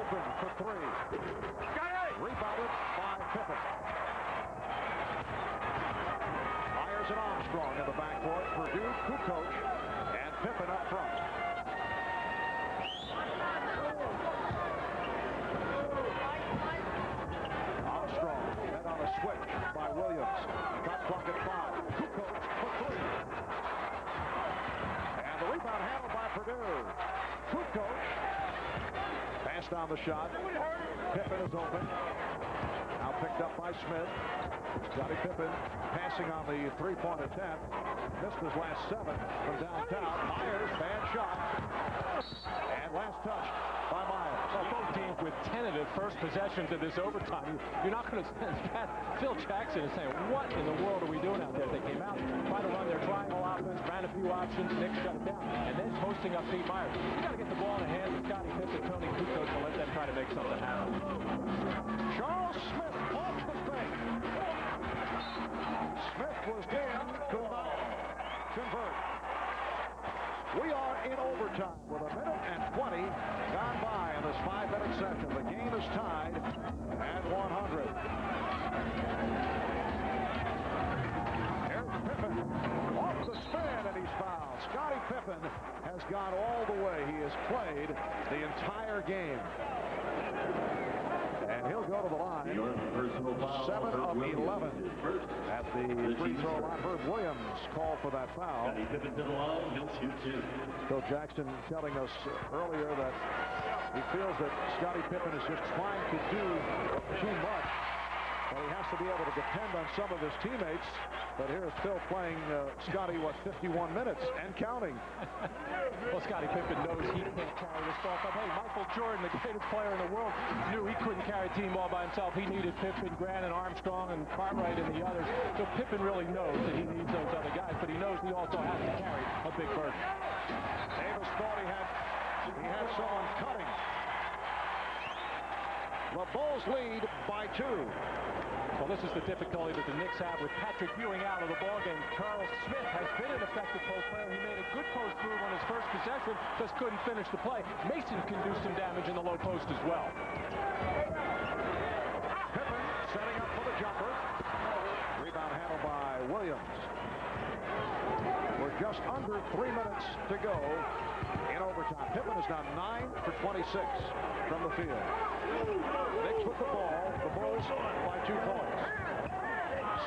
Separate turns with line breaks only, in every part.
open for three. Rebounded by Pippen. Myers and Armstrong in the backcourt. Purdue, Kukoc, and Pippen up front. Armstrong met on a switch by Williams. Shot clock at 5. Kukoc for three. And the rebound handled by Purdue. Kukoc passed on the shot. Pippen is open. Now picked up by Smith. Scottie Pippen passing on the three-point attempt. Missed his last 7 from downtown. Myers, bad shot. And last touch by Myers.
Well, both teams with tentative first possessions of this overtime. You're not going to send Phil Jackson is saying, what in the world are we doing out there? They came out, tried to run their triangle offense, ran a few options, Knicks shut it down, and then posting up Pete Myers. You got to get the ball in the hands of Scottie Pippen, Tony Kukoc, to let them try to make something happen.
Charles Smith off the fake. Smith was in, could not convert. We are in overtime with 1 minute and 20 gone by in this 5-minute session. The game is tied at 100. Here's Pippen off the spin, and he's fouled. Scottie Pippen has gone all the way. He has played the entire game. And he'll go to the line. 7 of 11 at the free throw line. Herb Williams called for that foul. Phil Jackson telling us earlier that he feels that Scottie Pippen is just trying to do too much. But he has to be able to depend on some of his teammates. But here's Phil playing Scottie, 51 minutes and counting.
Well, Scottie Pippen knows he can't carry this ball. But hey, Michael Jordan, the greatest player in the world, knew he couldn't carry a team ball by himself. He needed Pippen, Grant, and Armstrong, and Cartwright, and the others. So Pippen really knows that he needs those other guys, but he knows he also has to carry a big burden.
Davis thought he had someone cutting. The Bulls lead by 2.
Well, this is the difficulty that the Knicks have with Patrick Ewing out of the ballgame. Charles Smith has been an effective post player. He made a good post move on his first possession, just couldn't finish the play. Mason can do some damage in the low post as well.
Pippen setting up for the jumper. Rebound handled by Williams. We're just under 3 minutes to go in overtime. Pippen is now 9 for 26 from the field. Knicks with the ball. The Bulls by 2 points.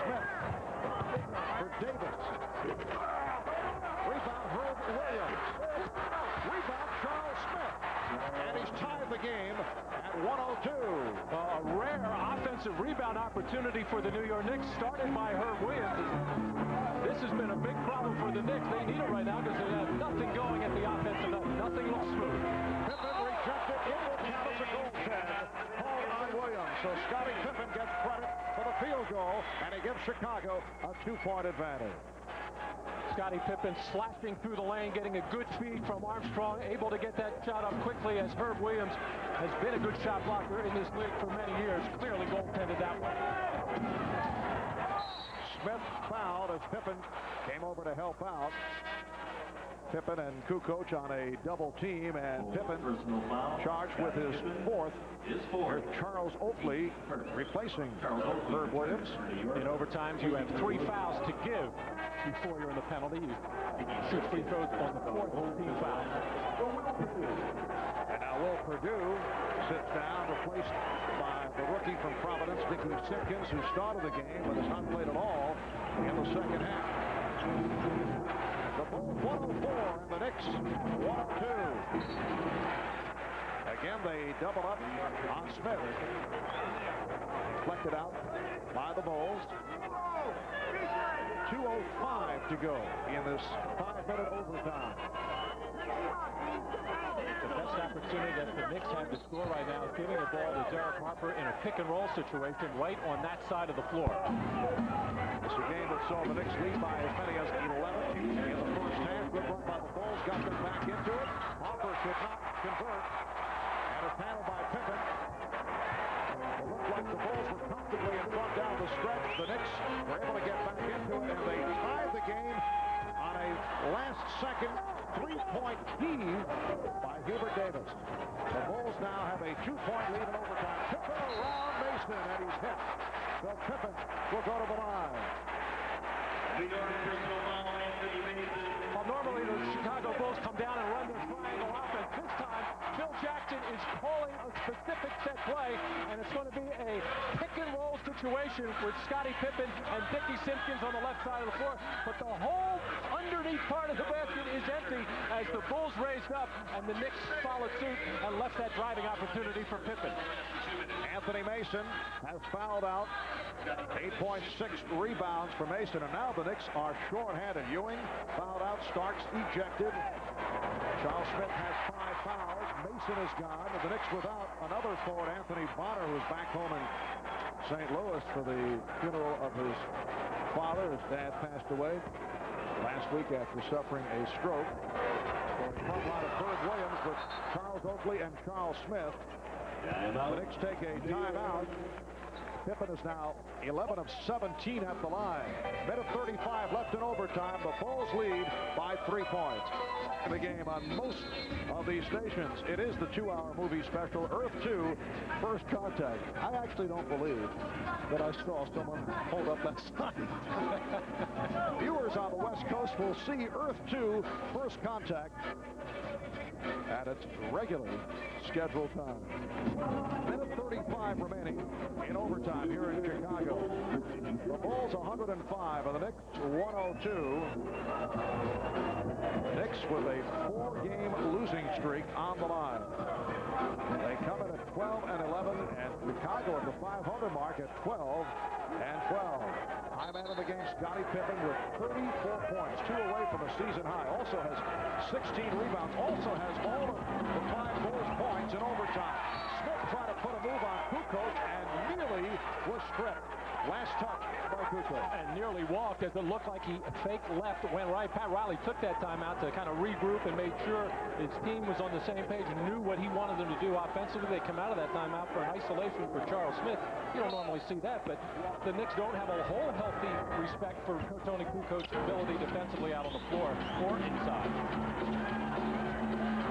Smith for Davis. Rebound Herb Williams. Rebound Charles Smith. And he's tied the game at 102.
A rare offensive rebound opportunity for the New York Knicks, started by Herb Williams. This has been a big problem for the Knicks. They need it right now because they have nothing going at the offensive end. Nothing looks smooth.
Pippen rejected. It will count as a goaltend. Called on Williams. So Scottie Pippen gets credit for the field goal, and he gives Chicago a 2-point advantage.
Scottie Pippen slashing through the lane, getting a good feed from Armstrong, able to get that shot up quickly as Herb Williams has been a good shot blocker in this league for many years. Clearly goaltended that one.
Smith fouled as Pippen came over to help out. Pippen and Kukoc on a double team, and Pippen charged with his 4th. Here's Charles Oakley replacing Herb Williams.
In overtimes, you have 3 fouls to give before you're in the penalty. You shoot free throws on the 4th team foul.
And now Will Purdue sits down, replaced by the rookie from Providence, Nicky Simpkins, who started the game but has not played at all in the second half. The Bulls 104 and the Knicks 102. Again, they double up on Smith. Deflected out by the Bulls. 2:05 to go in this 5-minute overtime.
The best opportunity that the Knicks have to score right now is giving the ball to Derek Harper in a pick-and-roll situation right on that side of the floor.
It's a game that saw the Knicks lead by as many as 11 in the first half. Good run by the Bulls, got them back into it. Harper could not convert, and it's handled by Pippen. It looked like the Bulls were comfortably in front down the stretch. The Knicks were able to get back into it, and they tied the game on a last-second 3-point heave by Hubert Davis. The Bulls now have a 2-point lead in overtime. Pippen around Mason, and he's hit. So Pippen will go to the line.
Well, normally the Chicago Bulls come down and run their triangle offense. This time, Phil Jackson is calling a specific set play, and it's going to be a pick-and-roll situation with Scottie Pippen and Dickie Simpkins on the left side of the floor. But the whole underneath part of the basket is empty as the Bulls raised up, and the Knicks followed suit and left that driving opportunity for Pippen.
Anthony Mason has fouled out. 8.6 rebounds for Mason, and now the Knicks are short-handed. Ewing fouled out. Starks ejected. Charles Smith has 5 fouls. Mason is gone. And the Knicks without another forward, Anthony Bonner, who's back home in St. Louis for the funeral of his father. His dad passed away last week after suffering a stroke. So the front line of Herb Williams with Charles Oakley and Charles Smith. The Knicks take a timeout. Pippen is now 11 of 17 at the line. Minute 35 left in overtime. The Bulls lead by 3 points. In the game on most of these stations, it is the 2-hour movie special, Earth 2, First Contact. I actually don't believe that I saw someone hold up that sign. Viewers on the West Coast will see Earth 2, First Contact at its regularly scheduled time. Minute 35 remaining in overtime here in Chicago. The Bulls 105 and the Knicks 102. Knicks with a 4-game losing streak on the line. They come in at 12 and 11, and Chicago at the 500 mark at 12 and 12. High man of the game, Scottie Pippen with 34 points, 2 away from a season high. Also has 16 rebounds. Also has all of the 5 Bulls points in overtime. Smith tried to put a move on Kukoc and nearly was stripped. Last touch by Kukoc.
And nearly walked as it looked like he faked left, went right. Pat Riley took that timeout to kind of regroup and made sure his team was on the same page and knew what he wanted them to do offensively. They come out of that timeout for an isolation for Charles Smith. You don't normally see that, but the Knicks don't have a whole healthy respect for Tony Kukoc's ability defensively out on the floor or inside.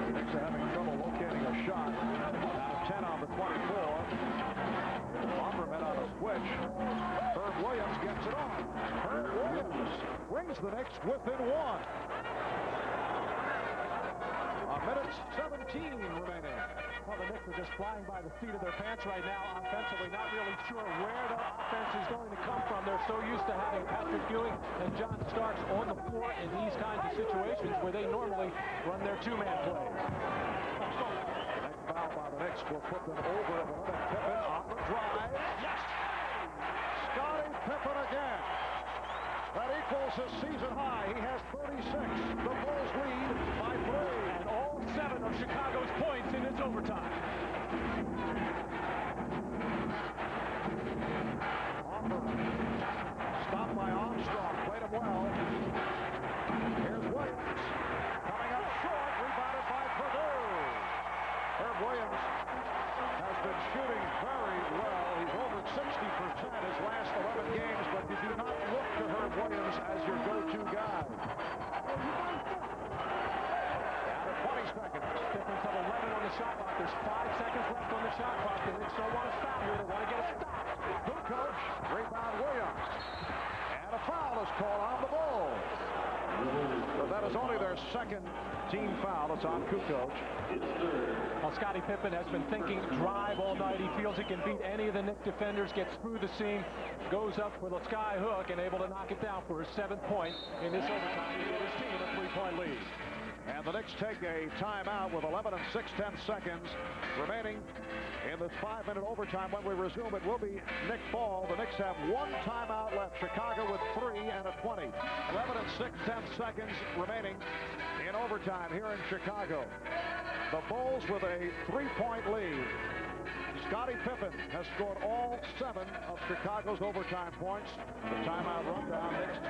The Knicks are having trouble locating a shot. Now 10 on the 24. Bomberman on a switch. Herb Williams gets it on. Herb Williams brings the Knicks within 1. A minute 17 remaining.
Well, the Knicks are just flying by the seat of their pants right now offensively, not really sure where the offense is going to come from. They're so used to having Patrick Ewing and John Starks on the floor in these kinds of situations where they normally run their 2-man plays.
Next foul by the Knicks will put them over at the limit. Pippen on the drive. Yes! Scottie Pippen again. That equals his season high. He has 36. The Bulls lead by 3.
And all 7 of Chicago's points in this overtime.
Stopped by Armstrong. Played him well. Here's Williams. Coming up short. Rebounded by Purdue. Herb Williams has been shooting very well. He's over 60% his last 11 games, but you do not look to Herb Williams as your go-to guy. Down to 20 seconds.
Difference of 11 on the shot clock. There's 5 seconds left on the shot clock. The Knicks don't want to stop here. They want to get a stop.
Kukoc, rebound Williams. And a foul is called on the Bulls. But that is only their second team foul. It's on Kukoc.
Well, Scottie Pippen has been thinking drive all night. He feels he can beat any of the Knicks defenders, gets through the seam, goes up for the sky hook, and able to knock it down for his 7th point in this overtime to give his team a 3-point lead.
And the Knicks take a timeout with 11 and 6/10 seconds remaining in this 5-minute overtime. When we resume, it will be Nick Ball. The Knicks have 1 timeout left. Chicago with 3 and a 20. 11 and 6/10 seconds remaining in overtime here in Chicago. The Bulls with a 3-point lead. Scottie Pippen has scored all 7 of Chicago's overtime points. The timeout rundown next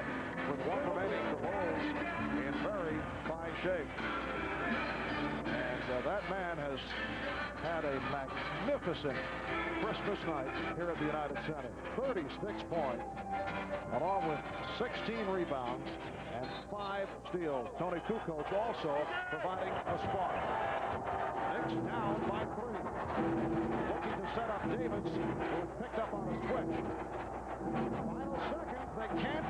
with 1 remaining. The Bulls in very fine shape. And that man has had a magnificent Christmas night here at the United Center. 36 points, along with 16 rebounds and 5 steals. Tony Kukoc also providing a spark. Knicks down by 3. set up Davis, who picked up on a switch. Final seconds, they can't